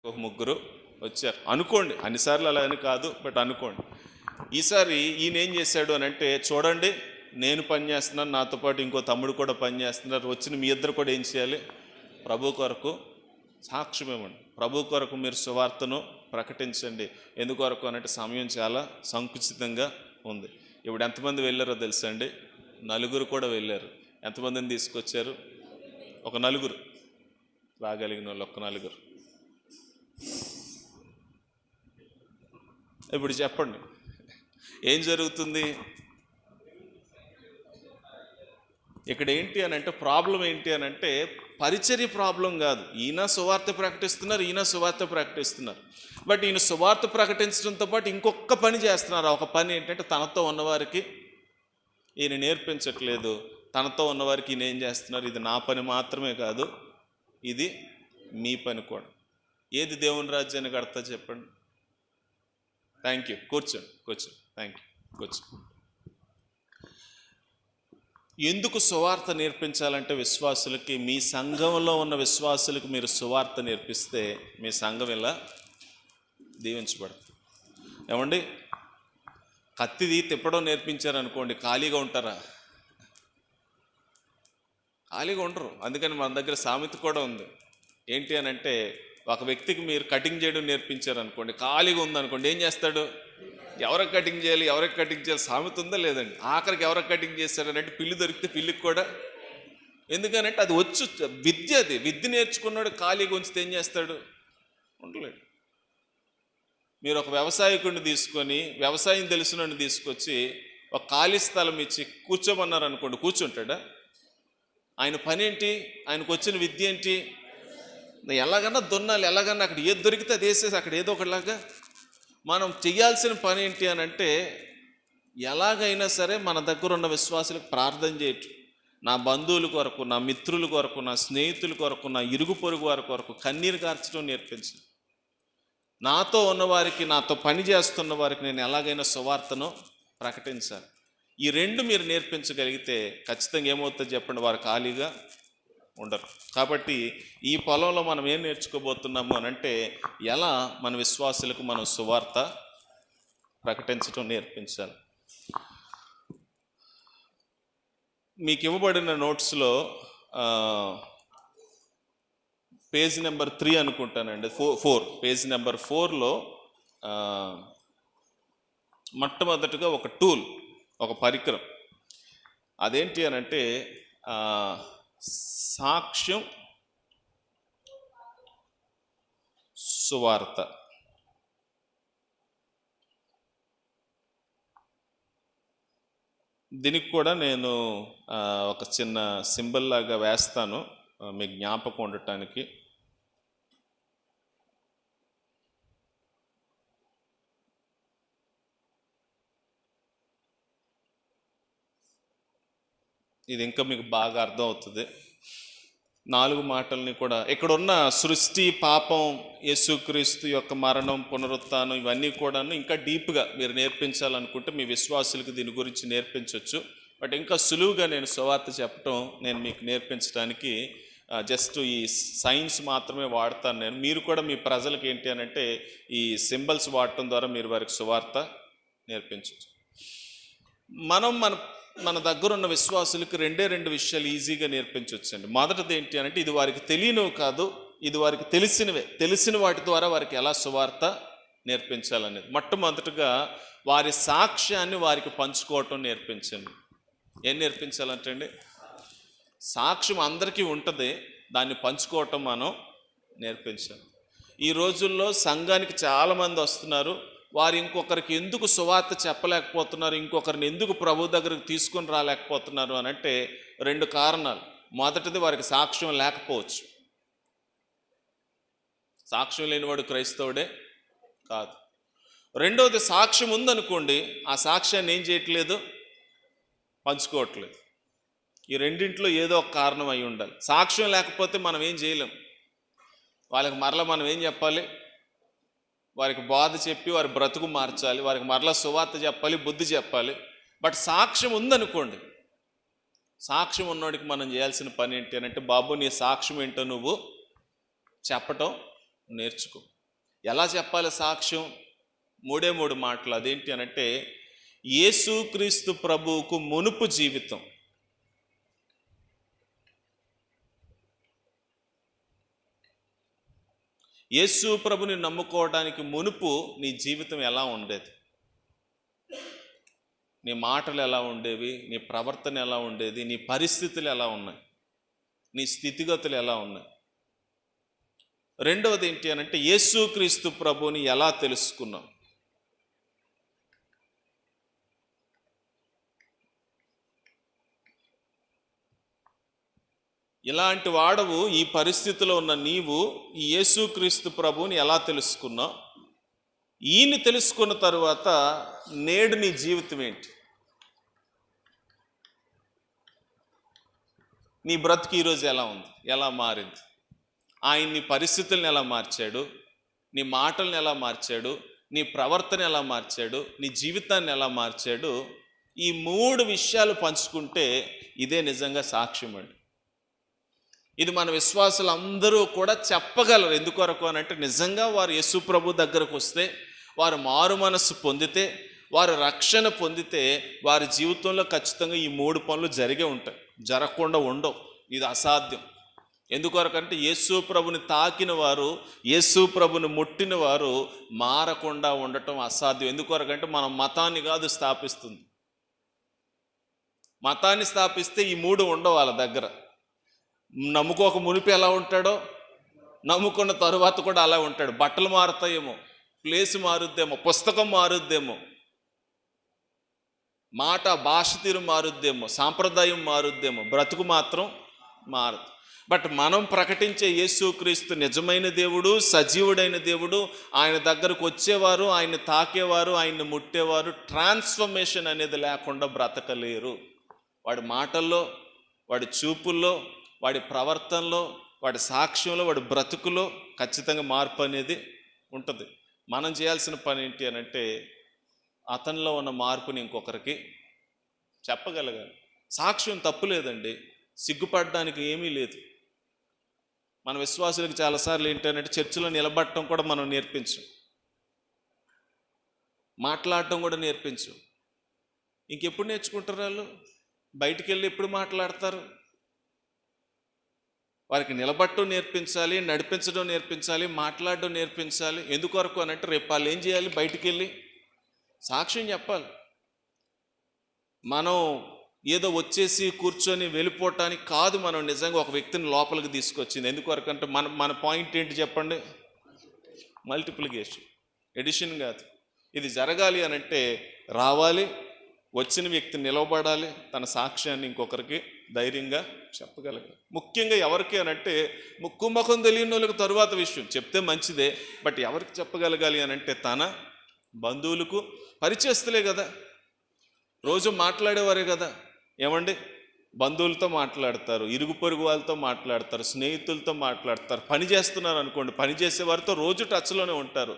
ఒక ముగ్గురు వచ్చారు అనుకోండి, అన్నిసార్లు అలా అని కాదు, బట్ అనుకోండి. ఈసారి ఈయన ఏం చేశాడు అని అంటే, చూడండి నేను పని చేస్తున్నాను, నాతో పాటు ఇంకో తమ్ముడు కూడా పని చేస్తున్నారు, వచ్చిన మీ ఇద్దరు కూడా ఏం చేయాలి, ప్రభు కొరకు సాక్ష్యం ఇవ్వండి, ప్రభు కొరకు మీరు సువార్తను ప్రకటించండి. ఎందుకొరకు అనంటే సమయం చాలా సంకుచితంగా ఉంది. ఇప్పుడు ఎంతమంది వెళ్ళారో తెలుసా అండి? 4 కూడా వెళ్ళారు. ఎంతమందిని తీసుకొచ్చారు? ఒక 4 రాగలిగిన వాళ్ళు, ఒక 4. ఇప్పుడు చెప్పండి ఏం జరుగుతుంది ఇక్కడ? ఏంటి అని అంటే ప్రాబ్లం ఏంటి అని అంటే పరిచర్య ప్రాబ్లం కాదు. ఈయన సువార్త ప్రకటిస్తున్నారు, బట్ ఈయన సువార్త ప్రకటించడంతో పాటు ఇంకొక పని చేస్తున్నారు. ఒక పని ఏంటంటే తనతో ఉన్నవారికి ఈయన నేర్పించట్లేదు. తనతో ఉన్నవారికి ఈయన ఏం చేస్తున్నారు, ఇది నా పని మాత్రమే కాదు, ఇది మీ పని కూడా. ఏది దేవుని రాజ్యాన్ని కడతా చెప్పండి? థ్యాంక్ యూ, కూర్చోండి. థ్యాంక్ యూ, కూర్చో. ఎందుకు సువార్త నేర్పించాలంటే విశ్వాసులకి, మీ సంఘంలో ఉన్న విశ్వాసులకు మీరు సువార్త నేర్పిస్తే మీ సంఘం ఇలా దీవించబడుతుంది. ఏమండి, కత్తిది తిప్పడం నేర్పించారనుకోండి, ఖాళీగా ఉంటారా? ఖాళీగా ఉండరు. అందుకని మన దగ్గర సామెత కూడా ఉంది. ఏంటి అని అంటే, ఒక వ్యక్తికి మీరు కటింగ్ చేయడం నేర్పించారనుకోండి, ఖాళీగా ఉందనుకోండి, ఏం చేస్తాడు? ఎవరికి కటింగ్ చేయాలి సామెత ఉందా లేదండి? ఆఖరికి ఎవరికి కటింగ్ చేస్తారనంటే, పిల్లి దొరికితే పిల్లికి కూడా. ఎందుకనంటే అది వచ్చు, విద్య. అది విద్య నేర్చుకున్నాడు ఖాళీగా ఉంచితే ఏం చేస్తాడు? ఉండలేడు. మీరు ఒక వ్యవసాయకుడిని తీసుకొని, వ్యవసాయం తెలిసినోడిని తీసుకొచ్చి ఒక ఖాళీ స్థలం ఇచ్చి కూర్చోమన్నారు అనుకోండి, కూర్చుంటాడా? ఆయన పని ఏంటి? ఆయనకు వచ్చిన విద్య ఏంటి? ఎలాగన్నా దున్నాలి, ఎలాగన్నా అక్కడ ఏది దొరికితే అది వేసేసి అక్కడ ఏదో ఒకలాగా. మనం చేయాల్సిన పని ఏంటి అని అంటే, ఎలాగైనా సరే మన దగ్గర ఉన్న విశ్వాసులకు ప్రార్థన చేయటం, నా బంధువుల కొరకు, నా మిత్రుల కొరకు, నా స్నేహితుల కొరకు, నా ఇరుగు పొరుగు వారి కొరకు కన్నీరు కార్చడం నేర్పించు. నాతో ఉన్నవారికి, నాతో పని చేస్తున్న వారికి నేను ఎలాగైనా సువార్తను ప్రకటించాలి. ఈ 2 మీరు నేర్పించగలిగితే ఖచ్చితంగా ఏమవుతుందో చెప్పండి, వారు ఖాళీగా ఉండరు. కాబట్టి ఈ పొలంలో మనం ఏం నేర్చుకోబోతున్నాము అని అంటే, ఎలా మన విశ్వాసులకు మనం సువార్త ప్రకటించడం నేర్పించాలి. మీకు ఇవ్వబడిన నోట్స్లో పేజ్ నెంబర్ 3 అనుకుంటానండి, 4 పేజ్ నెంబర్ 4లో మొట్టమొదటిగా ఒక టూల్, ఒక పరికరం. అదేంటి అని అంటే సాక్ష్యం సువార్త. దీనికి కూడా నేను ఒక చిన్న సింబల్ లాగా వేస్తాను మీకు జ్ఞాపకం ఉండటానికి. ఇది ఇంకా మీకు బాగా అర్థం అవుతుంది. 4 మాటల్ని కూడా ఇక్కడ ఉన్న సృష్టి, పాపం, యేసుక్రీస్తు యొక్క మరణం, పునరుత్థానం, ఇవన్నీ కూడా ఇంకా డీప్గా మీరు నేర్పించాలనుకుంటే మీ విశ్వాసులకు దీని గురించి నేర్పించవచ్చు. బట్ ఇంకా సులువుగా నేను సువార్త చెప్పటం, నేను మీకు నేర్పించడానికి జస్ట్ ఈ సైన్స్ మాత్రమే వాడతాను నేను. మీరు కూడా మీ ప్రజలకు ఏంటి అని అంటే ఈ సింబల్స్ వాడటం ద్వారా మీరు వారికి సువార్త నేర్పించవచ్చు. మన దగ్గర ఉన్న విశ్వాసులకు 2 విషయాలు ఈజీగా నేర్పించవచ్చండి. మొదటిది ఏంటి అంటే, ఇది వారికి తెలియనివి కాదు, ఇది వారికి తెలిసినవే. తెలిసిన వాటి ద్వారా వారికి ఎలా సువార్త నేర్పించాలనేది. మొట్టమొదటిగా వారి సాక్ష్యాన్ని వారికి పంచుకోవటం నేర్పించండి. ఏం నేర్పించాలంటే అండి, సాక్ష్యం అందరికీ ఉంటుంది, దాన్ని పంచుకోవటం మనం నేర్పించాలి. ఈ రోజుల్లో సంఘానికి చాలామంది వస్తున్నారు, వారు ఇంకొకరికి ఎందుకు సువార్త చెప్పలేకపోతున్నారు, ఇంకొకరిని ఎందుకు ప్రభు దగ్గరకు తీసుకొని రాలేకపోతున్నారు అని అంటే 2 కారణాలు. మొదటిది, వారికి సాక్ష్యం లేకపోవచ్చు. సాక్ష్యం లేనివాడు క్రైస్తవుడే కాదు. రెండవది, సాక్ష్యం ఉందనుకోండి, ఆ సాక్ష్యాన్ని ఏం చేయట్లేదు, పంచుకోవట్లేదు. ఈ రెండింటిలో ఏదో ఒక కారణం అయి ఉండాలి. సాక్ష్యం లేకపోతే మనం ఏం చేయలేం. వాళ్ళకి మరలా మనం ఏం చెప్పాలి, వారికి బోధ చెప్పి వారి బ్రతుకు మార్చాలి, వారికి మరలా సువార్త చెప్పాలి, బుద్ధి చెప్పాలి. బట్ సాక్ష్యం ఉందనుకోండి, సాక్ష్యం ఉన్నోడికి మనం చేయాల్సిన పని ఏంటి అని అంటే, బాబు నీ సాక్ష్యం ఏంటో నువ్వు చెప్పటం నేర్చుకో. ఎలా చెప్పాలి సాక్ష్యం? మూడే మూడు మాటలు. అదేంటి అనంటే, యేసుక్రీస్తు ప్రభువుకు మునుపు జీవితం, యేసు ప్రభుని నమ్ముకోవడానికి మునుపు నీ జీవితం ఎలా ఉండేది, నీ మాటలు ఎలా ఉండేవి, నీ ప్రవర్తన ఎలా ఉండేది, నీ పరిస్థితులు ఎలా ఉన్నాయి, నీ స్థితిగతులు ఎలా ఉన్నాయి. రెండవది ఏంటి అనంటే, యేసుక్రీస్తు ప్రభుని ఎలా తెలుసుకున్నావు. ఇలాంటి వాడవు, ఈ పరిస్థితిలో ఉన్న నీవు ఈ యేసుక్రీస్తు ప్రభువుని ఎలా తెలుసుకున్నావు? ఈయన్ని తెలుసుకున్న తరువాత నేడు నీ జీవితం ఏంటి? నీ బ్రతుకు ఈరోజు ఎలా ఉంది, ఎలా మారింది? ఆయన నీ పరిస్థితులను ఎలా మార్చాడు, నీ మాటలను ఎలా మార్చాడు, నీ ప్రవర్తన ఎలా మార్చాడు, నీ జీవితాన్ని ఎలా మార్చాడు? ఈ మూడు విషయాలు పంచుకుంటే ఇదే నిజంగా సాక్ష్యం అండి. ఇది మన విశ్వాసులు అందరూ కూడా చెప్పగలరు. ఎందుకొరకు అని అంటే, నిజంగా వారు యేసు ప్రభు దగ్గరకు వస్తే, వారు మారు మనస్సు పొందితే, వారు రక్షణ పొందితే, వారి జీవితంలో ఖచ్చితంగా ఈ మూడు పనులు జరిగే ఉంటాయి, జరగకుండా ఉండవు. ఇది అసాధ్యం. ఎందుకొరకంటే, యేసు ప్రభుని తాకిన వారు, యేసు ప్రభుని ముట్టిన వారు మారకుండా ఉండటం అసాధ్యం. ఎందుకొరకంటే, మనం మతాన్ని కాదు స్థాపిస్తుంది. మతాన్ని స్థాపిస్తే ఈ మూడు ఉండవు వాళ్ళ దగ్గర. నమ్ముకోక మునిపి ఎలా ఉంటాడో, నమ్ముకున్న తరువాత కూడా అలా ఉంటాడు. బట్టలు మారుతాయేమో, ప్లేస్ మారుద్దేమో, పుస్తకం మారుద్దేమో, మాట భాష తీరు మారుద్దేమో, సాంప్రదాయం మారుద్దేమో, బ్రతుకు మాత్రం మారదు. బట్ మనం ప్రకటించే యేసుక్రీస్తు నిజమైన దేవుడు, సజీవుడైన దేవుడు. ఆయన దగ్గరకు వచ్చేవారు, ఆయన్ని తాకేవారు, ఆయన్ని ముట్టేవారు ట్రాన్స్ఫర్మేషన్ అనేది లేకుండా బ్రతకలేరు. వాడి మాటల్లో, వాడి చూపుల్లో, వాడి ప్రవర్తనలో, వాడి సాక్ష్యంలో, వాడి బ్రతుకులో ఖచ్చితంగా మార్పు అనేది ఉంటుంది. మనం చేయాల్సిన పని ఏంటి అని అంటే, అతనిలో ఉన్న మార్పుని ఇంకొకరికి చెప్పగలగాలి. సాక్ష్యం తప్పు లేదండి, సిగ్గుపడడానికి ఏమీ లేదు. మన విశ్వాసులకు చాలాసార్లు ఏంటంటే, చర్చిలో నిలబడటం కూడా మనం నేర్పించు, మాట్లాడటం కూడా నేర్పించు. ఇంకెప్పుడు నేర్చుకుంటారు వాళ్ళు? బయటికి వెళ్ళి ఎప్పుడు మాట్లాడతారు? వారికి నిలబడటం నేర్పించాలి, నడిపించడం నేర్పించాలి, మాట్లాడడం నేర్పించాలి. ఎందుకొరకు అని అంటే, రేపు వాళ్ళు ఏం చేయాలి? బయటికి వెళ్ళి సాక్ష్యం చెప్పాలి. మనం ఏదో వచ్చేసి కూర్చొని వెళ్ళిపోవటానికి కాదు మనం నిజంగా ఒక వ్యక్తిని లోపలికి తీసుకొచ్చింది. ఎందుకొరకు అంటే, మన పాయింట్ ఏంటి చెప్పండి? మల్టిప్లికేషన్, ఎడిషన్ కాదు. ఇది జరగాలి అని అంటే రావాలి, వచ్చిన వ్యక్తి నిలవబడాలి, తన సాక్ష్యాన్ని ఇంకొకరికి ధైర్యంగా చెప్పగలగాలి. ముఖ్యంగా ఎవరికి అనంటే, ముక్కు ముఖం తెలియని వాళ్ళకి తరువాత విషయం చెప్తే మంచిదే. బట్ ఎవరికి చెప్పగలగాలి అనంటే, తన బంధువులకు, పరిచయస్తులే కదా, రోజు మాట్లాడేవారే కదా. ఏమండి, బంధువులతో మాట్లాడతారు, ఇరుగు పొరుగు వాళ్ళతో మాట్లాడతారు, స్నేహితులతో మాట్లాడతారు. పని చేస్తున్నారు అనుకోండి, పని చేసేవారితో రోజు టచ్లోనే ఉంటారు.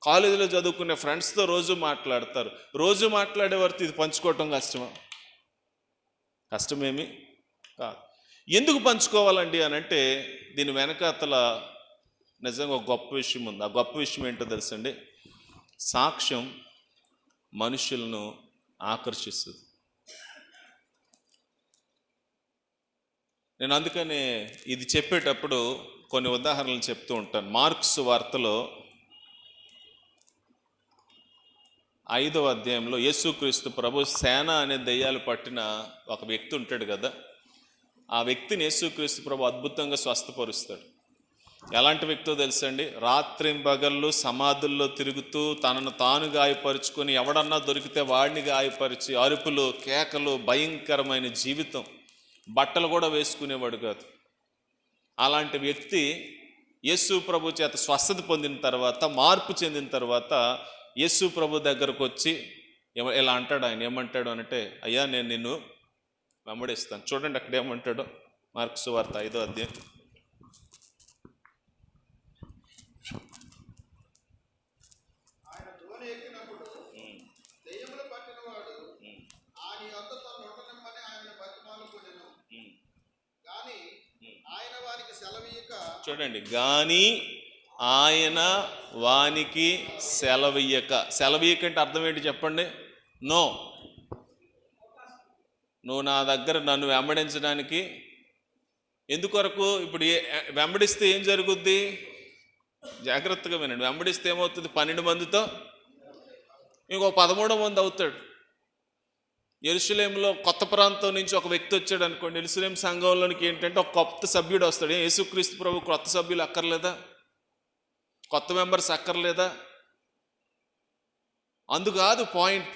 కాలేజీలో చదువుకునే ఫ్రెండ్స్తో రోజు మాట్లాడతారు. రోజు మాట్లాడేవారితో ఇది పంచుకోవటం కష్టమా? కష్టమేమి కాదు. ఎందుకు పంచుకోవాలండి అని అంటే, దీని వెనకాతల నిజంగా ఒక గొప్ప విషయం ఉంది. ఆ గొప్ప విషయం ఏంటో తెలుసండి? సాక్ష్యం మనుషులను ఆకర్షిస్తుంది. నేను అందుకనే ఇది చెప్పేటప్పుడు కొన్ని ఉదాహరణలు చెప్తూ ఉంటాను. మార్క్స్ వార్తలో 5వ అధ్యాయంలో యేసుక్రీస్తు ప్రభు సేన అనే దెయ్యాలు పట్టిన ఒక వ్యక్తి ఉంటాడు కదా. ఆ వ్యక్తిని యేసుక్రీస్తు ప్రభు అద్భుతంగా స్వస్థపరుస్తాడు. ఎలాంటి వ్యక్తో తెలుసండి? రాత్రింబగళ్ళు సమాధుల్లో తిరుగుతూ తనను తాను గాయపరుచుకొని, ఎవడన్నా దొరికితే వాడిని గాయపరిచి, అరుపులు, కేకలు, భయంకరమైన జీవితం, బట్టలు కూడా వేసుకునేవాడు కాదు. అలాంటి వ్యక్తి యేసు ప్రభు చేత స్వస్థత పొందిన తర్వాత, మార్పు చెందిన తర్వాత యేసు ప్రభు దగ్గరకు వచ్చి ఇలా అంటాడు. ఆయన ఏమంటాడు అంటే, అయ్యా నేను నిన్ను వెంబడిస్తాను. చూడండి అక్కడ ఏమంటాడు, మార్క్స్ వార్త 5వ అధ్యాయం. చూడండి, గాని ఆయన వానికి సెలవీయక. సెలవీయక అంటే అర్థం ఏంటి చెప్పండి? నో, నువ్వు నా దగ్గర నన్ను వెంబడించడానికి ఎందుకొరకు? ఇప్పుడు వెంబడిస్తే ఏం జరుగుద్ది? జాగ్రత్తగా వినండి. వెంబడిస్తే ఏమవుతుంది? 12 మందితో ఇంకో 13వ మంది అవుతాడు. యెరూషలేములో కొత్త ప్రాంతం నుంచి ఒక వ్యక్తి వచ్చాడు అనుకోండి, యెరూషలేం సంఘంలోనికి ఏంటంటే ఒక కొత్త సభ్యుడు వస్తాడు. యేసుక్రీస్తు ప్రభు కొత్త సభ్యులు అక్కర్లేదా? కొత్త మెంబర్స్ అక్కర్లేదా? అందుకాదు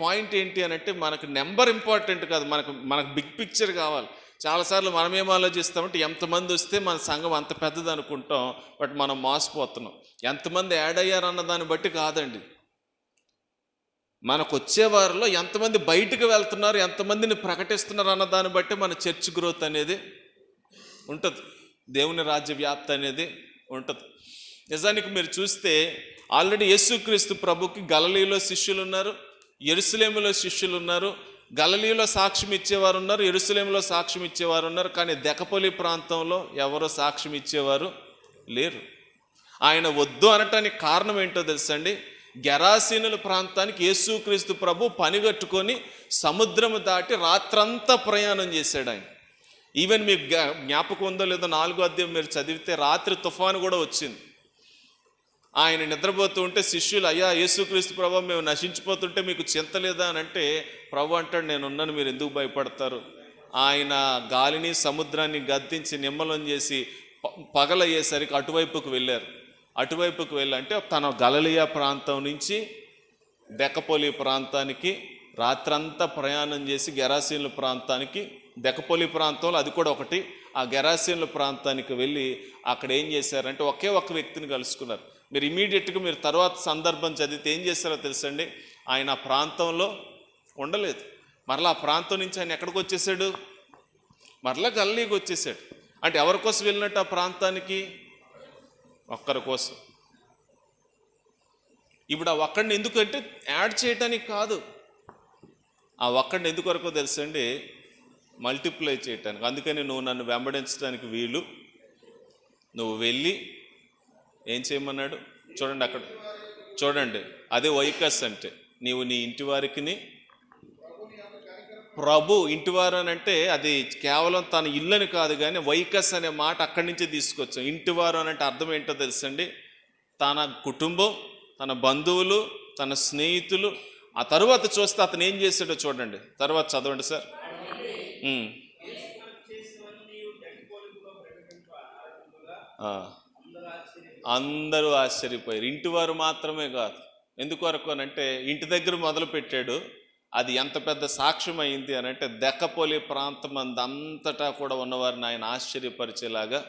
పాయింట్ ఏంటి అని అంటే, మనకు నెంబర్ ఇంపార్టెంట్ కాదు, మనకు బిగ్ పిక్చర్ కావాలి. చాలాసార్లు మనం ఏం ఆలోచిస్తామంటే ఎంతమంది వస్తే మన సంఘం అంత పెద్దది అనుకుంటాం, బట్ మనం మోసపోతున్నాం. ఎంతమంది యాడ్ అయ్యారన్న దాన్ని బట్టి కాదండి, మనకు వచ్చే వారిలో ఎంతమంది బయటకు వెళ్తున్నారు, ఎంతమందిని ప్రకటిస్తున్నారు అన్న దాన్ని బట్టి మన చర్చ్ గ్రోత్ అనేది ఉంటుంది, దేవుని రాజ్య వ్యాప్తి అనేది ఉంటుంది. నిజానికి మీరు చూస్తే ఆల్రెడీ యేసుక్రీస్తు ప్రభుకి గలిలయలో శిష్యులు ఉన్నారు, యెరూషలేములో శిష్యులు ఉన్నారు. గలిలయలో సాక్ష్యం ఇచ్చేవారు ఉన్నారు, యెరూషలేములో సాక్ష్యం ఇచ్చేవారు ఉన్నారు. కానీ దెకపొలి ప్రాంతంలో ఎవరో సాక్ష్యం ఇచ్చేవారు లేరు. ఆయన వద్దు అనటానికి కారణం ఏంటో తెలుసండి? గెరాసీనుల ప్రాంతానికి యేసుక్రీస్తు ప్రభు పనిగట్టుకొని సముద్రము దాటి రాత్రంతా ప్రయాణం చేశాడు ఆయన. ఈవెన్ మీకు జ్ఞాపకం ఉందో లేదో 4వ అధ్యాయం మీరు చదివితే రాత్రి తుఫాను కూడా వచ్చింది. ఆయన నిద్రపోతూ ఉంటే శిష్యులు, అయ్యా యేసుక్రీస్తు ప్రభు మేము నశించిపోతుంటే మీకు చింత లేదా అని అంటే, ప్రభు అంటాడు, నేనున్నాను, మీరు ఎందుకు భయపడతారు? ఆయన గాలిని సముద్రాన్ని గద్దించి నిమ్మలం చేసి పగలయ్యేసరికి అటువైపుకు వెళ్ళారు. అటువైపుకు వెళ్ళంటే తన గలిలయ ప్రాంతం నుంచి దెకపొలి ప్రాంతానికి రాత్రంతా ప్రయాణం చేసి గెరాసీనుల ప్రాంతానికి, దెకపొలి ప్రాంతంలో అది కూడా ఒకటి, ఆ గెరాసీనుల ప్రాంతానికి వెళ్ళి అక్కడ ఏం చేశారంటే ఒకే ఒక వ్యక్తిని కలుసుకున్నారు. మీరు ఇమీడియట్గా మీరు తర్వాత సందర్భం చదివితే ఏం చేస్తారో తెలుసండి? ఆయన ఆ ప్రాంతంలో ఉండలేదు. మరలా ఆ ప్రాంతం నుంచి ఆయన ఎక్కడికి వచ్చేసాడు? మరలా గలిలీకి వచ్చేసాడు. అంటే ఎవరి కోసం వెళ్ళినట్టు ఆ ప్రాంతానికి? ఒక్కరి కోసం. ఇప్పుడు ఆ ఒక్కడిని ఎందుకంటే యాడ్ చేయటానికి కాదు, ఆ ఒక్కడిని ఎందుకొరకో తెలుసండి? మల్టిప్లై చేయటానికి. అందుకని నువ్వు నన్ను వెంబడించడానికి వీలు, నువ్వు వెళ్ళి ఏం చేయమన్నాడు చూడండి, అక్కడ చూడండి, అదే వైకస్ అంటే నీవు నీ ఇంటి వారికి, ప్రభు ఇంటివారు అని అంటే అది కేవలం తన ఇల్లుని కాదు, కానీ వైకస్ అనే మాట అక్కడి నుంచే తీసుకొచ్చాం. ఇంటివారు అని అంటే అర్థం ఏంటో తెలుసండి? తన కుటుంబం, తన బంధువులు, తన స్నేహితులు. ఆ తరువాత చూస్తే అతను ఏం చేశాడో చూడండి, తర్వాత చదవండి సార్. అందరూ ఆశ్చర్యపోయారు. ఇంటివారు మాత్రమే కాదు, ఎందుకొరకు అని అంటే ఇంటి దగ్గర మొదలు పెట్టాడు. అది ఎంత పెద్ద సాక్ష్యం అయింది అని అంటే దెకపొలి ప్రాంతం అంతటా కూడా ఉన్నవారిని ఆయన ఆశ్చర్యపరిచేలాగా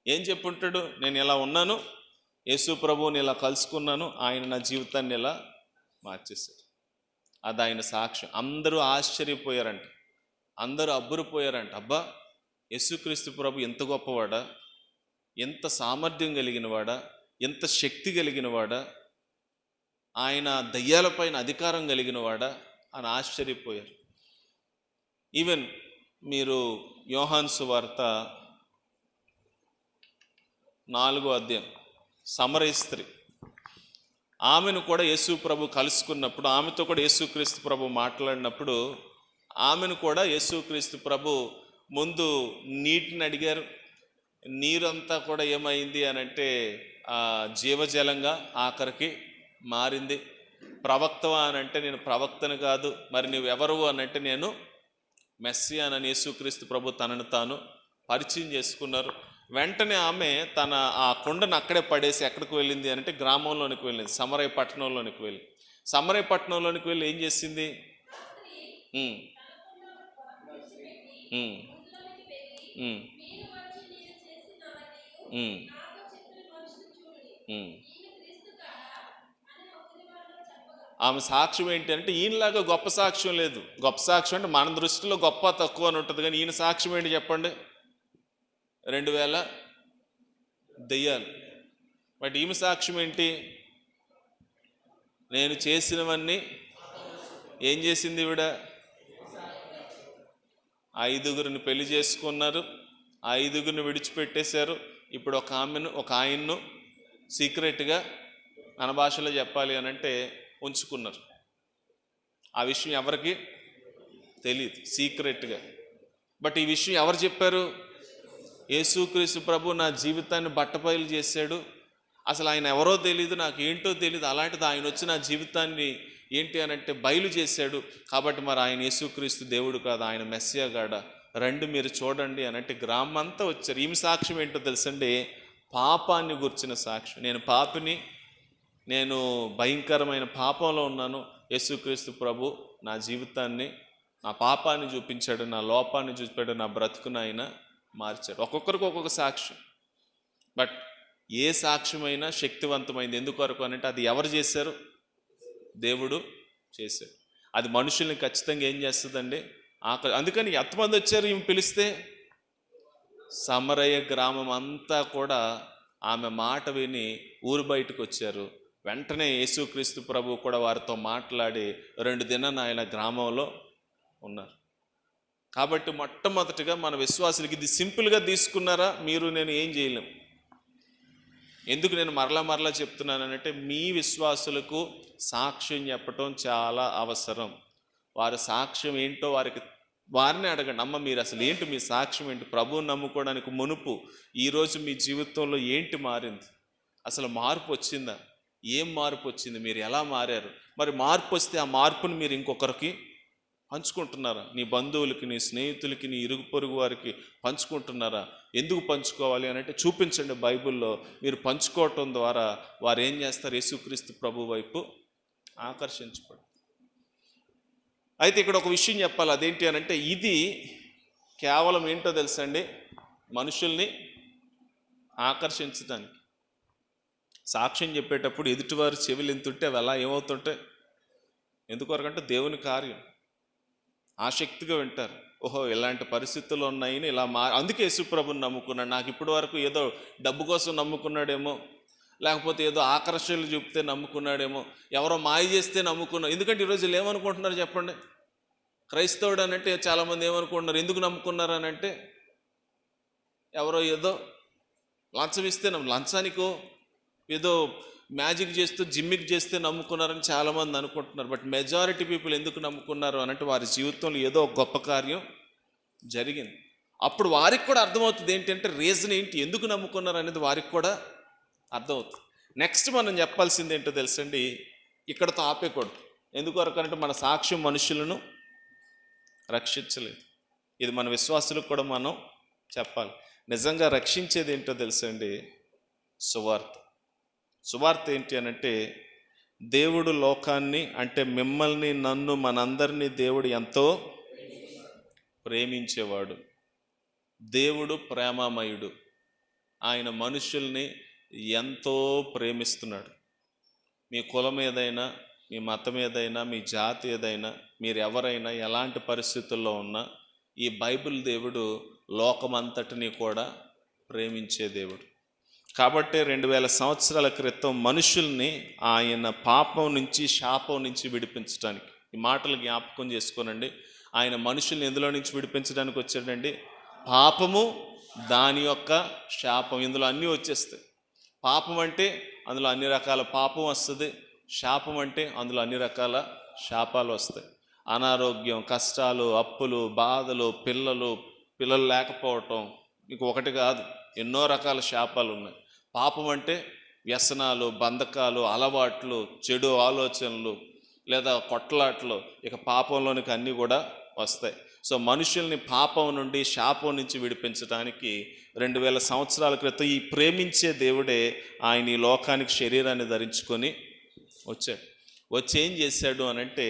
ఏం చెప్పుంటాడు? నేను ఇలా ఉన్నాను, యేసు ప్రభువుని ఇలా కలుసుకున్నాను, ఆయన నా జీవితాన్ని ఇలా మార్చేశారు. అది ఆయన సాక్ష్యం. అందరూ ఆశ్చర్యపోయారంట, అందరూ అబ్బురిపోయారంట. అబ్బా, యేసుక్రీస్తు ప్రభు ఎంత గొప్పవాడా, ఎంత సామర్థ్యం కలిగినవాడా, ఎంత శక్తి కలిగినవాడా, ఆయన దయ్యాలపైన అధికారం కలిగినవాడా అని ఆశ్చర్యపోయారు. ఈవెన్ మీరు యోహాను సువార్త 4వ అధ్యాయం, సమరయ స్త్రీ, ఆమెను కూడా యేసు ప్రభు కలుసుకున్నప్పుడు, ఆమెతో కూడా యేసుక్రీస్తు ప్రభు మాట్లాడినప్పుడు, ఆమెను కూడా యేసుక్రీస్తు ప్రభు ముందు నీటిని అడిగారు. నీరంతా కూడా ఏమైంది అని అంటే జీవజలంగా ఆఖరికి మారింది. ప్రవక్తవా అని అంటే నేను ప్రవక్తను కాదు, మరి నువ్వెవరు అని అంటే నేను మెస్సియా అని యేసుక్రీస్తు ప్రభు తనను తాను పరిచయం చేసుకున్నారు. వెంటనే ఆమె తన ఆ కుండను అక్కడే పడేసి ఎక్కడికి వెళ్ళింది అని అంటే గ్రామంలోనికి వెళ్ళింది, సమరయ పట్టణంలోనికి వెళ్ళి. సమరయ పట్టణంలోనికి వెళ్ళి ఏం చేసింది? ఆమె సాక్ష్యం ఏంటి అంటే ఈయనలాగా గొప్ప సాక్ష్యం లేదు. గొప్ప సాక్ష్యం అంటే మన దృష్టిలో గొప్ప తక్కువ అని ఉంటుంది, కానీ ఈయన సాక్ష్యం ఏంటి చెప్పండి? 2000 దెయ్యాలు. బట్ ఈమె సాక్ష్యం ఏంటి? నేను చేసినవన్నీ ఏం చేసింది ఈవిడ? 5గురిని పెళ్లి చేసుకున్నారు, 5గురిని విడిచిపెట్టేశారు. ఇప్పుడు ఒక ఆయన్ను సీక్రెట్గా మన భాషలో చెప్పాలి అని అంటే ఉంచుకున్నారు. ఆ విషయం ఎవరికి తెలియదు, సీక్రెట్గా. బట్ ఈ విషయం ఎవరు చెప్పారు? యేసుక్రీస్తు ప్రభు నా జీవితాన్ని బట్టబయలు చేశాడు. అసలు ఆయన ఎవరో తెలియదు, నాకు ఏంటో తెలియదు. అలాంటిది ఆయన వచ్చి నా జీవితాన్ని ఏంటి అని అంటే బయలు చేశాడు. కాబట్టి మరి ఆయన యేసుక్రీస్తు దేవుడు కాదు, ఆయన మెస్సియా గాడా, రండి మీరు చూడండి అని అంటే గ్రామం అంతా వచ్చారు. ఈమె సాక్ష్యం ఏంటో తెలుసండి? పాపాన్ని గుర్చిన సాక్ష్యం. నేను పాపిని, నేను భయంకరమైన పాపంలో ఉన్నాను, యేసుక్రీస్తు ప్రభు నా జీవితాన్ని, నా పాపాన్ని చూపించాడు, నా లోపాన్ని చూపాడు, నా బ్రతుకును ఆయన మార్చాడు. ఒక్కొక్కరికి ఒక్కొక్క సాక్ష్యం. బట్ ఏ సాక్ష్యమైనా శక్తివంతమైంది. ఎందుకొరకు అని అంటే అది ఎవరు చేశారు? దేవుడు చేశాడు. అది మనుషుల్ని ఖచ్చితంగా ఏం చేస్తుందండి? అందుకని ఎంతమంది వచ్చారు ఈమె పిలిస్తే? సమరయ గ్రామం అంతా కూడా ఆమె మాట విని ఊరు బయటకు వచ్చారు. వెంటనే యేసుక్రీస్తు ప్రభు కూడా వారితో మాట్లాడి 2 దినాలు ఆయన గ్రామంలో ఉన్నారు. కాబట్టి మొట్టమొదటిగా మన విశ్వాసులకి ఇది సింపుల్గా తీసుకున్నారా? మీరు నేను ఏం చేయలేం. ఎందుకు నేను మరలా చెప్తున్నానంటే మీ విశ్వాసులకు సాక్ష్యం చెప్పటం చాలా అవసరం. వారి సాక్ష్యం ఏంటో వారిని అడగండి. అమ్మ మీరు అసలు ఏంటి, మీ సాక్ష్యం ఏంటి? ప్రభువుని నమ్ముకోవడానికి మునుపు ఈరోజు మీ జీవితంలో ఏంటి మారింది? అసలు మార్పు వచ్చిందా? ఏం మార్పు వచ్చింది? మీరు ఎలా మారారు? మరి మార్పు వస్తే ఆ మార్పును మీరు ఇంకొకరికి పంచుకుంటున్నారా? నీ బంధువులకి, నీ స్నేహితులకి, నీ ఇరుగు పొరుగు వారికి పంచుకుంటున్నారా? ఎందుకు పంచుకోవాలి అని అంటే చూపించండి. బైబిల్లో మీరు పంచుకోవటం ద్వారా వారు ఏం చేస్తారు? యేసుక్రీస్తు ప్రభు వైపు ఆకర్షించబడు. అయితే ఇక్కడ ఒక విషయం చెప్పాలి. అదేంటి అని అంటే ఇది కేవలం ఏంటో తెలుసండి, మనుషుల్ని ఆకర్షించడానికి. సాక్ష్యం చెప్పేటప్పుడు ఎదుటివారు చెవులు ఎంతుంటే అవి అలా ఏమవుతుంటే ఎందుకొరకంటే దేవుని కార్యం ఆసక్తిగా వింటారు. ఓహో ఇలాంటి పరిస్థితులు ఉన్నాయని ఇలా అందుకే యేసుప్రభుని నమ్ముకున్నాడు. నాకు ఇప్పటి వరకు ఏదో డబ్బు కోసం నమ్ముకున్నాడేమో, లేకపోతే ఏదో ఆకర్షణలు చూపితే నమ్ముకున్నాడేమో, ఎవరో మాయ చేస్తే నమ్ముకున్నాడు. ఎందుకంటే ఈరోజు ఏమనుకుంటున్నారు చెప్పండి? క్రైస్తవుడు అని అంటే చాలామంది ఏమనుకుంటున్నారు? ఎందుకు నమ్ముకున్నారు అని అంటే ఎవరో ఏదో లంచం ఇస్తే లంచానికో ఏదో మ్యాజిక్ చేస్తూ జిమ్మిక్ చేస్తే నమ్ముకున్నారని చాలామంది అనుకుంటున్నారు. బట్ మెజారిటీ పీపుల్ ఎందుకు నమ్ముకున్నారు అని అంటే వారి జీవితంలో ఏదో ఒక గొప్ప కార్యం జరిగింది. అప్పుడు వారికి కూడా అర్థమవుతుంది ఏంటంటే రీజన్ ఏంటి, ఎందుకు నమ్ముకున్నారు అనేది వారికి కూడా అర్థమవుతుంది. నెక్స్ట్ మనం చెప్పాల్సింది ఏంటో తెలుసండి, ఇక్కడతో ఆపేకూడదు. ఎందుకొరకంటే మన సాక్ష్యం మనుషులను రక్షించలేదు. ఇది మన విశ్వాసులకు కూడా మనం చెప్పాలి. నిజంగా రక్షించేది ఏంటో తెలుసండి, సువార్త ఏంటి అనంటే దేవుడు లోకాన్ని అంటే మిమ్మల్ని నన్ను మనందరినీ దేవుడు ఎంతో ప్రేమించేవాడు. దేవుడు ప్రేమామయుడు. ఆయన మనుషుల్ని ఎంతో ప్రేమిస్తున్నాడు. మీ కులం ఏదైనా, మీ మతం ఏదైనా, మీ జాతి ఏదైనా, మీరు ఎవరైనా ఎలాంటి పరిస్థితుల్లో ఉన్నా ఈ బైబిల్ దేవుడు లోకమంతటిని కూడా ప్రేమించే దేవుడు. కాబట్టి 2000 సంవత్సరాల క్రితం మనుషుల్ని ఆయన పాపం నుంచి, శాపం నుంచి విడిపించడానికి, ఈ మాటలు జ్ఞాపకం చేసుకోనండి, ఆయన మనుషుల్ని ఎందులో నుంచి విడిపించడానికి వచ్చాడండి? పాపము, దాని యొక్క శాపం, ఇందులో అన్నీ వచ్చేస్తాయి. పాపం అంటే అందులో అన్ని రకాల పాపం వస్తుంది, శాపం అంటే అందులో అన్ని రకాల శాపాలు వస్తాయి. అనారోగ్యం, కష్టాలు, అప్పులు, బాధలు, పిల్లలు లేకపోవటం, మీకు ఒకటి కాదు ఎన్నో రకాల శాపాలు ఉన్నాయి. పాపం అంటే వ్యసనాలు, బంధకాలు, అలవాట్లు, చెడు ఆలోచనలు, లేదా కొట్లాట్లు, ఇక పాపంలోనికి అన్నీ కూడా వస్తాయి. సో మనుషుల్ని పాపం నుండి, శాపం నుంచి విడిపించడానికి 2000 సంవత్సరాల క్రితం ఈ ప్రేమించే దేవుడే ఆయన ఈ లోకానికి శరీరాన్ని ధరించుకొని వచ్చాడు. వచ్చి ఏం చేశాడు అనంటే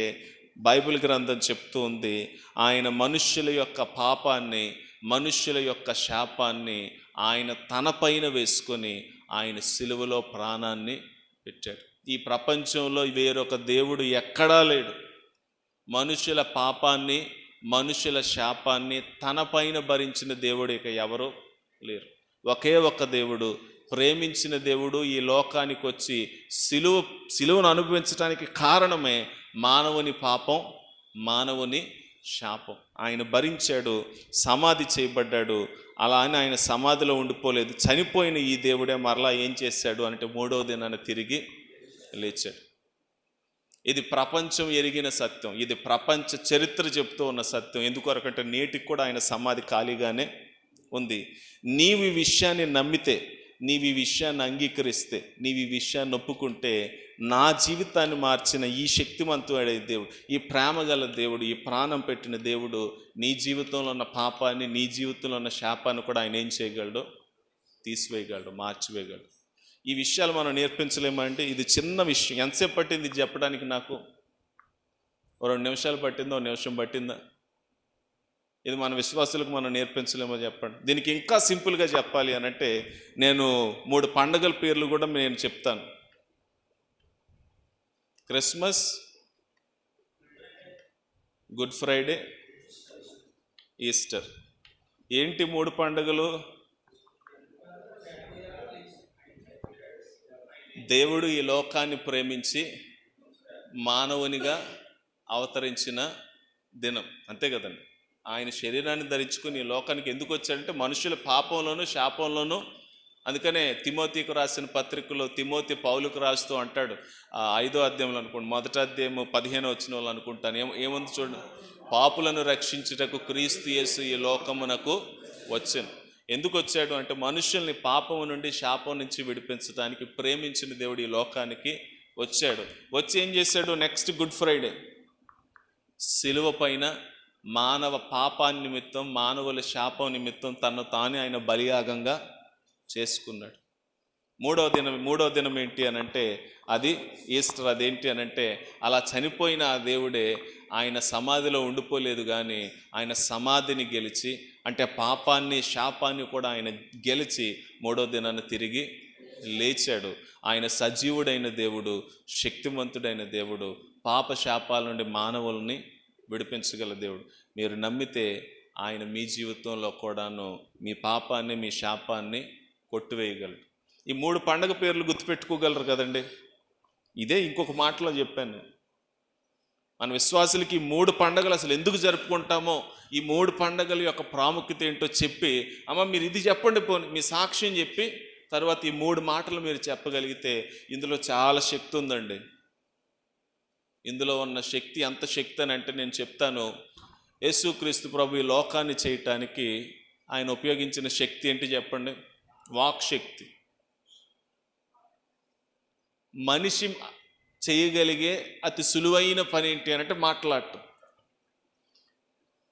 బైబిల్ గ్రంథం చెప్తూ ఉంది, ఆయన మనుష్యుల యొక్క పాపాన్ని, మనుష్యుల యొక్క శాపాన్ని ఆయన తన పైన వేసుకొని ఆయన సిలువలో ప్రాణాన్ని పెట్టాడు. ఈ ప్రపంచంలో వేరొక దేవుడు ఎక్కడా లేడు. మనుషుల పాపాన్ని, మనుషుల శాపాన్ని తన పైన భరించిన దేవుడు ఇక ఎవరూ లేరు. ఒకే ఒక్క దేవుడు, ప్రేమించిన దేవుడు ఈ లోకానికి వచ్చి సిలువను అనుభవించడానికి కారణమే మానవుని పాపం, మానవుని శాపం. ఆయన భరించాడు, సమాధి చేయబడ్డాడు. అలా అని ఆయన సమాధిలో ఉండిపోలేదు. చనిపోయిన ఈ దేవుడే మరలా ఏం చేశాడు అంటే మూడవ దినాన తిరిగి లేచాడు. ఇది ప్రపంచం ఎరిగిన సత్యం, ఇది ప్రపంచ చరిత్ర చెప్తూ ఉన్న సత్యం. ఎందుకొరకంటే నేటికి కూడా ఆయన సమాధి ఖాళీగానే ఉంది. నీవు ఈ విషయాన్ని నమ్మితే, నీవు ఈ విషయాన్ని అంగీకరిస్తే, నీవు ఈ విషయాన్ని ఒప్పుకుంటే, నా జీవితాన్ని మార్చిన ఈ శక్తివంతుడైన దేవుడు, ఈ ప్రేమ గల దేవుడు, ఈ ప్రాణం పెట్టిన దేవుడు నీ జీవితంలో ఉన్న పాపాన్ని, నీ జీవితంలో ఉన్న శాపాన్ని కూడా ఆయన ఏం చేయగలడు? తీసివేయగలడు, మార్చివేయగలడు. ఈ విషయాలు మనం నేర్పించలేమంటే ఇది చిన్న విషయం. ఎంతసేపు పట్టింది ఇది చెప్పడానికి? నాకు 2 నిమిషాలు పట్టిందా, 1 నిమిషం పట్టిందా? ఇది మన విశ్వాసులకు మనం నేర్పించలేమో చెప్పండి. దీనికి ఇంకా సింపుల్గా చెప్పాలి అనంటే నేను 3 పండుగల పేర్లు కూడా నేను చెప్తాను. Christmas, good Friday, Easter. ఏంటి 3 పండుగలు? దేవుడు ఈ లోకాన్ని ప్రేమించి మానవునిగా అవతరించిన దినం, అంతే కదండి. ఆయన శరీరాన్ని ధరించుకుని ఈ లోకానికి ఎందుకు వచ్చాడంటే మనుషుల పాపంలోనూ శాపంలోనూ. అందుకనే తిమోతికి రాసిన పత్రికలో తిమోతి పౌలుకు రాస్తూ అంటాడు, 5వ అధ్యాయంలో అనుకోండి, 1వ అధ్యాయం 15వ వచనంలో అనుకుంటాను, ఏముంది చూడండి, పాపులను రక్షించుటకు క్రీస్తు యేసు ఈ లోకమునకు వచ్చాను. ఎందుకు వచ్చాడు అంటే మనుషుల్ని పాపము నుండి శాపం నుంచి విడిపించడానికి ప్రేమించిన దేవుడు ఈ లోకానికి వచ్చాడు. వచ్చి ఏం చేశాడు? నెక్స్ట్ గుడ్ ఫ్రైడే సిలువ పైన మానవ పాపాన్ని నిమిత్తం, మానవుల శాపం నిమిత్తం తను తానే ఆయన బలియాగంగా చేసుకున్నాడు. మూడవ దినం ఏంటి అనంటే అది ఈస్టర్. అదేంటి అనంటే అలా చనిపోయిన ఆ దేవుడే ఆయన సమాధిలో ఉండిపోలేదు, కానీ ఆయన సమాధిని గెలిచి, అంటే పాపాన్ని శాపాన్ని కూడా ఆయన గెలిచి 3వ దినాన్ని తిరిగి లేచాడు. ఆయన సజీవుడైన దేవుడు, శక్తివంతుడైన దేవుడు, పాప శాపాల నుండి మానవుల్ని విడిపించగల దేవుడు. మీరు నమ్మితే ఆయన మీ జీవితంలో కూడాను మీ పాపాన్ని, మీ శాపాన్ని కొట్టివేయగలడు. ఈ 3 పండగ పేర్లు గుర్తుపెట్టుకోగలరు కదండి. ఇదే ఇంకొక మాటలో చెప్పాను. మన విశ్వాసులకి ఈ 3 పండగలు అసలు ఎందుకు జరుపుకుంటామో, ఈ 3 పండగల యొక్క ప్రాముఖ్యత ఏంటో చెప్పి, అమ్మ మీరు ఇది చెప్పండి పోని, మీ సాక్ష్యం చెప్పి తర్వాత ఈ 3 మాటలు మీరు చెప్పగలిగితే ఇందులో చాలా శక్తి ఉందండి. ఇందులో ఉన్న శక్తి ఎంత శక్తి అని అంటే నేను చెప్తాను. యేసుక్రీస్తు ప్రభు ఈ లోకాన్ని చేయటానికి ఆయన ఉపయోగించిన శక్తి ఏంటి చెప్పండి? వాక్ శక్తి. మనిషి చేయగలిగే అతి సులువైన పని ఏంటి అంటే మాట్లాడటం.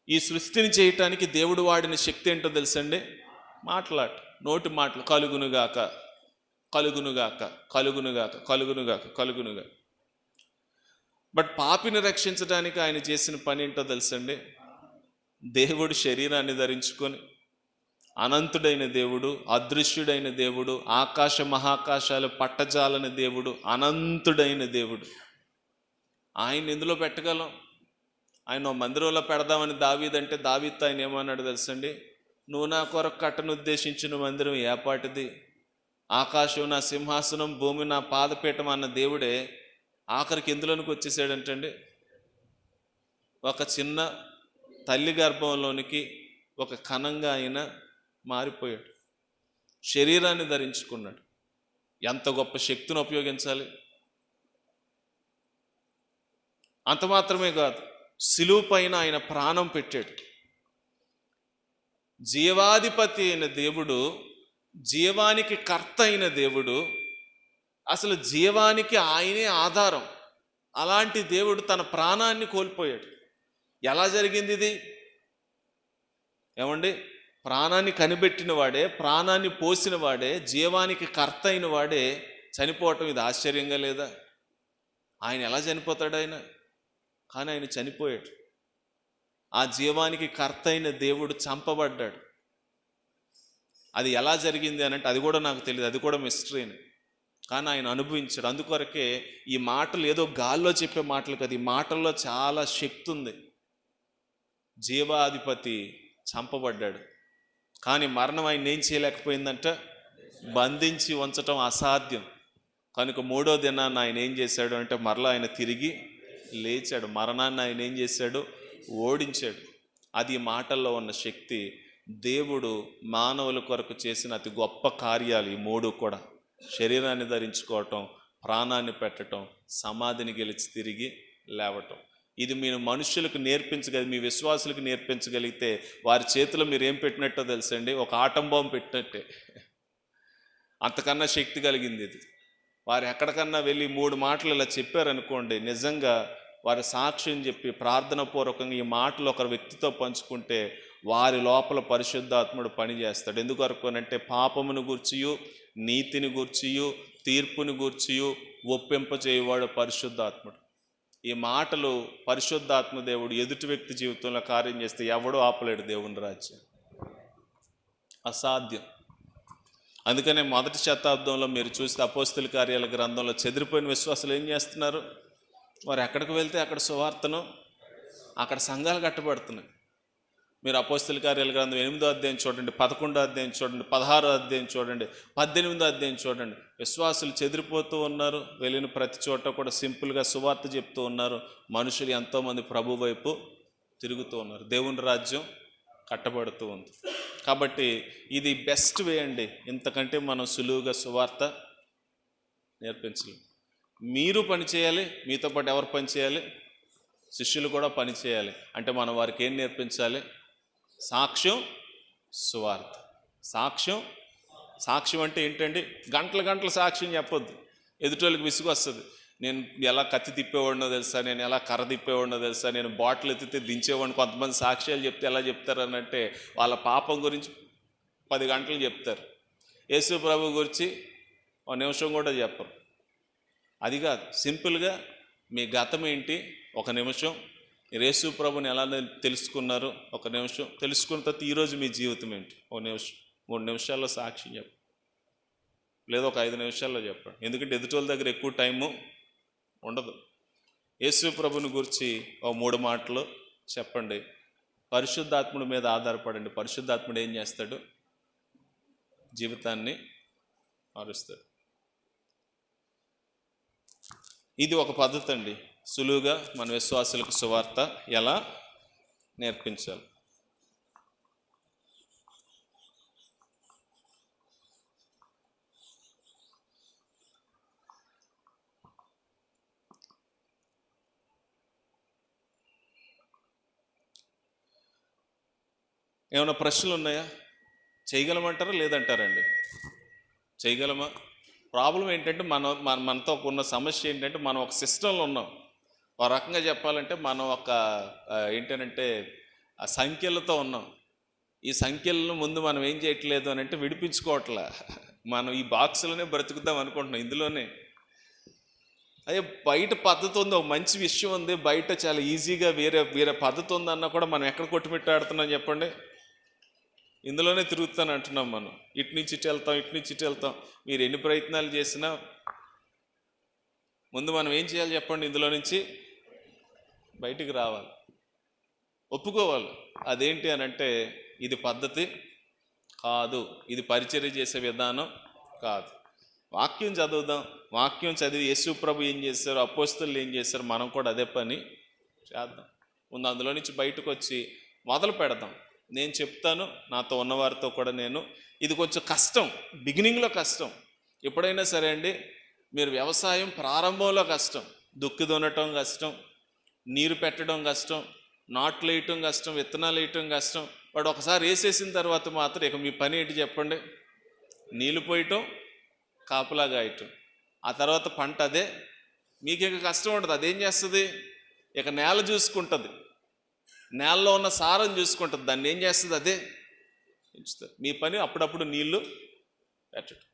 ఈ సృష్టిని చేయటానికి దేవుడు వాడిన శక్తి ఏంటో తెలుసండి? మాట్లాడటం. నోటి మాటలు, కలుగునుగాక, కలుగునుగాక, కలుగునుగాక, కలుగునుగాక, కలుగునుగాక. బట్ పాపిని రక్షించడానికి ఆయన చేసిన పని ఏంటో తెలుసండి? దేవుడు శరీరాన్ని ధరించుకొని, అనంతుడైన దేవుడు, అదృశ్యుడైన దేవుడు, ఆకాశ మహాకాశాలు పట్టజాలని దేవుడు, అనంతుడైన దేవుడు, ఆయన ఎందులో పెట్టగలం? ఆయన మందిరంలో పెడదామని దావీదంటే దావీద్ ఆయన ఏమన్నాడు తెలుసండి? నువ్వు నా కొరకు కట్టను ఉద్దేశించిన మందిరం ఏపాటిది? ఆకాశం నా సింహాసనం, భూమి నా పాదపీఠం అన్న దేవుడే ఆఖరికి ఎందులోనికి వచ్చేసాడంటండి? ఒక చిన్న తల్లి గర్భంలోనికి ఒక కణంగా ఆయన మారిపోయాడు. శరీరాన్ని ధరించుకున్నాడు. ఎంత గొప్ప శక్తిని ఉపయోగించాలి! అంత మాత్రమే కాదు, సిలువ పైన ఆయన ప్రాణం పెట్టాడు. జీవాధిపతి అయిన దేవుడు, జీవానికి కర్త అయిన దేవుడు, అసలు జీవానికి ఆయనే ఆధారం. అలాంటి దేవుడు తన ప్రాణాన్ని కోల్పోయాడు. ఎలా జరిగింది ఇది? ఏమండి, ప్రాణాన్ని కనిపెట్టిన వాడే, ప్రాణాన్ని పోసిన వాడే, జీవానికి కర్త అయిన వాడే చనిపోవటం ఇది ఆశ్చర్యంగా లేదా? ఆయన ఎలా చనిపోతాడు? కానీ ఆయన చనిపోయాడు. ఆ జీవానికి కర్త అయిన దేవుడు చంపబడ్డాడు. అది ఎలా జరిగింది అనంటే అది కూడా నాకు తెలియదు, అది కూడా మిస్టరీని. కానీ ఆయన అనుభవించాడు. అందుకొరకే ఈ మాటలు ఏదో గాల్లో చెప్పే మాటలు కాదు, ఈ మాటల్లో చాలా శక్తి ఉంది. జీవాధిపతి చంపబడ్డాడు, కానీ మరణం ఆయన ఏం చేయలేకపోయిందంట? బంధించి ఉంచటం అసాధ్యం. కనుక 3వ దినాన్ని ఆయన ఏం చేశాడు అంటే మరలా ఆయన తిరిగి లేచాడు. మరణాన్ని ఆయన ఏం చేశాడు? ఓడించాడు. అది ఈ మాటల్లో ఉన్న శక్తి. దేవుడు మానవుల కొరకు చేసిన అతి గొప్ప కార్యాలు ఈ మూడు కూడా. శరీరాన్ని ధరించుకోవటం, ప్రాణాన్ని పెట్టడం, సమాధిని గెలిచి తిరిగి లేవటం. ఇది మీరు మనుషులకు మీ విశ్వాసులకు నేర్పించగలిగితే వారి చేతిలో మీరు ఏం పెట్టినట్టో తెలుసండి, ఒక ఆటం బాంబు పెట్టినట్టే. అంతకన్నా శక్తి కలిగింది ఇది. వారు ఎక్కడికన్నా వెళ్ళి 3 మాటలు ఇలా చెప్పారనుకోండి, నిజంగా వారి సాక్ష్యం చెప్పి ప్రార్థనాపూర్వకంగా ఈ మాటలు ఒక వ్యక్తితో పంచుకుంటే వారి లోపల పరిశుద్ధాత్ముడు పనిచేస్తాడు. ఎందుకొరకు అంటే పాపమును గూర్చియు, నీతిని గూర్చియు, తీర్పుని గూర్చియు ఒప్పింపజేయవాడు పరిశుద్ధాత్ముడు. ఈ మాటలు పరిశుద్ధాత్మ దేవుడు ఎదుటి వ్యక్తి జీవితంలో కార్యం చేస్తే ఎవడో ఆపలేడు దేవుని రాజ్యం. అసాధ్యం. అందుకనే 1వ శతాబ్దంలో మీరు చూస్తే అపోస్తల కార్యాల గ్రంథంలో చెదిరిపోయిన విశ్వాసులు ఏం చేస్తున్నారు? వారు ఎక్కడికి వెళ్తే అక్కడ సువార్తను, అక్కడ సంఘాలు కట్టబడుతున్నాయి. మీరు అపోస్తల కార్యాల గ్రంథం 8వ అధ్యాయం చూడండి, 11వ అధ్యాయం చూడండి, 16వ అధ్యాయం చూడండి, 18వ అధ్యాయం చూడండి. విశ్వాసులు చెదిరిపోతూ ఉన్నారు. వెళ్ళిన ప్రతి చోట కూడా సింపుల్గా సువార్త చెప్తూ ఉన్నారు. మనుషులు ఎంతోమంది ప్రభు వైపు తిరుగుతూ ఉన్నారు. దేవుని రాజ్యం కట్టబడుతూ ఉంది. కాబట్టి ఇది బెస్ట్ వే అండి. ఇంతకంటే మనం సులువుగా సువార్త నేర్పించలేం. మీరు పని చేయాలి, మీతో పాటు ఎవరు పని చేయాలి? శిష్యులు కూడా పని చేయాలి. అంటే మనం వారికి ఏం నేర్పించాలి? సాక్ష్యం, సువార్త. సాక్ష్యం అంటే ఏంటండి? గంటలు సాక్ష్యం చెప్పొద్దు. ఎదుటోళ్ళకి విసుగు వస్తుంది. నేను ఎలా కత్తి తిప్పేవాడినో తెలుసా, నేను ఎలా కర్ర తిప్పేవాడినో తెలుసా, నేను బాటిల్ ఎత్తితే దించేవాడిని. కొంతమంది సాక్ష్యాలు చెప్తే ఎలా చెప్తారనంటే వాళ్ళ పాపం గురించి 10 గంటలు చెప్తారు. యేసు ప్రభు గురించి 1 నిమిషం కూడా చెప్పరు. అది కాదు, సింపుల్గా మీ గతం ఏంటి 1 నిమిషం, మీరు యేసు ప్రభుని ఎలా తెలుసుకున్నారు 1 నిమిషం, తెలుసుకున్న తర్వాత ఈరోజు మీ జీవితం ఏంటి 1 నిమిషం. 3 నిమిషాల్లో సాక్ష్యం చెప్పండి, లేదా ఒక 5 నిమిషాల్లో చెప్పండి. ఎందుకంటే ఎదుటోళ్ళ దగ్గర ఎక్కువ టైము ఉండదు. యేసు ప్రభుని గురించి 3 మాటలు చెప్పండి. పరిశుద్ధాత్ముడి మీద ఆధారపడండి. పరిశుద్ధాత్ముడు ఏం చేస్తాడు? జీవితాన్ని మారుస్తాడు. ఇది ఒక పద్ధతి అండి. సులువుగా మన విశ్వాసులకు సువార్త ఎలా నేర్పించాలి. ఏమైనా ప్రశ్నలు ఉన్నాయా? చేయగలమంటారా లేదంటారండి? చేయగలమా? ప్రాబ్లం ఏంటంటే మనతో ఉన్న సమస్య ఏంటంటే మనం ఒక సిస్టంలో ఉన్నాం. ఒక రకంగా చెప్పాలంటే మనం ఒక ఏంటంటే ఆ సంఖ్యలతో ఉన్నాం. ఈ సంఖ్యలను ముందు మనం ఏం చేయట్లేదు అని అంటే విడిపించుకోవట్లే. మనం ఈ బాక్సులోనే బ్రతుకుదాం అనుకుంటున్నాం, ఇందులోనే. అదే బయట పద్ధతి ఉంది, ఒక మంచి విషయం ఉంది బయట, చాలా ఈజీగా వేరే పద్ధతి ఉందన్నా కూడా మనం ఎక్కడ కొట్టుమిట్టాడుతున్నాం చెప్పండి? ఇందులోనే తిరుగుతాను అంటున్నాం మనం. ఇటు నుంచి ఇటు వెళ్తాం. మీరు ఎన్ని ప్రయత్నాలు చేసినా ముందు మనం ఏం చేయాలి చెప్పండి? ఇందులో నుంచి బయటికి రావాలి, ఒప్పుకోవాలి. అదేంటి అని అంటే ఇది పద్ధతి కాదు, ఇది పరిచర్య చేసే విధానం కాదు. వాక్యం చదువుదాం, వాక్యం చదివి యేసు ప్రభు ఏం చేశారు, అపోస్తలులు ఏం చేశారు, మనం కూడా అదే పని చేద్దాం. ముందు అందులో నుంచి బయటకు వచ్చి మొదలు పెడదాం. నేను చెప్తాను, నాతో ఉన్నవారితో కూడా ఇది కొంచెం కష్టం, బిగినింగ్లో కష్టం. ఎప్పుడైనా సరే అండి, మీరు వ్యవసాయం ప్రారంభంలో కష్టం, దుక్కి దున్నటం కష్టం, నీరు పెట్టడం కష్టం, నాట్లు వేయటం కష్టం, విత్తనాలు వేయటం కష్టం. వాడు ఒకసారి వేసేసిన తర్వాత మాత్రం ఇక మీ పని ఏంటి చెప్పండి? నీళ్ళు పోయటం, కాపులా గాయటం. ఆ తర్వాత పంట అదే. మీకు ఇక కష్టం ఉంటుంది. అదేం చేస్తుంది? ఇక నేల చూసుకుంటుంది, నేలలో ఉన్న సారం చూసుకుంటుంది. దాన్ని ఏం చేస్తుంది? అదే పెంచుతుంది. మీ పని అప్పుడప్పుడు నీళ్లు పెట్టడం.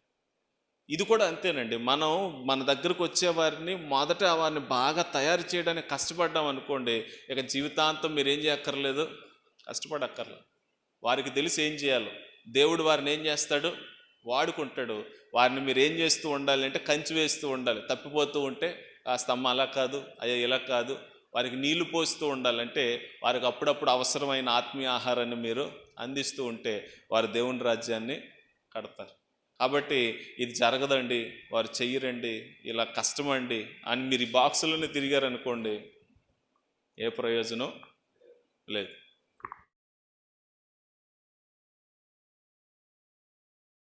ఇది కూడా అంతేనండి. మనం మన దగ్గరకు వచ్చే వారిని మొదట వారిని బాగా తయారు చేయడానికి కష్టపడ్డాం అనుకోండి, ఇక జీవితాంతం మీరు ఏం చేయక్కర్లేదు, కష్టపడక్కర్లేదు. వారికి తెలిసి ఏం చేయాలో. దేవుడు వారిని ఏం చేస్తాడు? వాడుకుంటాడు. వారిని మీరు ఏం చేస్తూ ఉండాలి అంటే కంచి వేస్తూ ఉండాలి. తప్పిపోతూ ఉంటే కాస్త అమ్మ అలా కాదు, అయ్యా ఇలా కాదు, వారికి నీళ్లు పోస్తూ ఉండాలంటే వారికి అప్పుడప్పుడు అవసరమైన ఆత్మీయ ఆహారాన్ని మీరు అందిస్తూ ఉంటే వారు దేవుని రాజ్యాన్ని కడతారు. కాబట్టి ఇది జరగదండి, వారు చెయ్యరండి, ఇలా కష్టమండి అని మీరు ఈ బాక్సులోనే తిరిగారనుకోండి, ఏ ప్రయోజనం లేదు.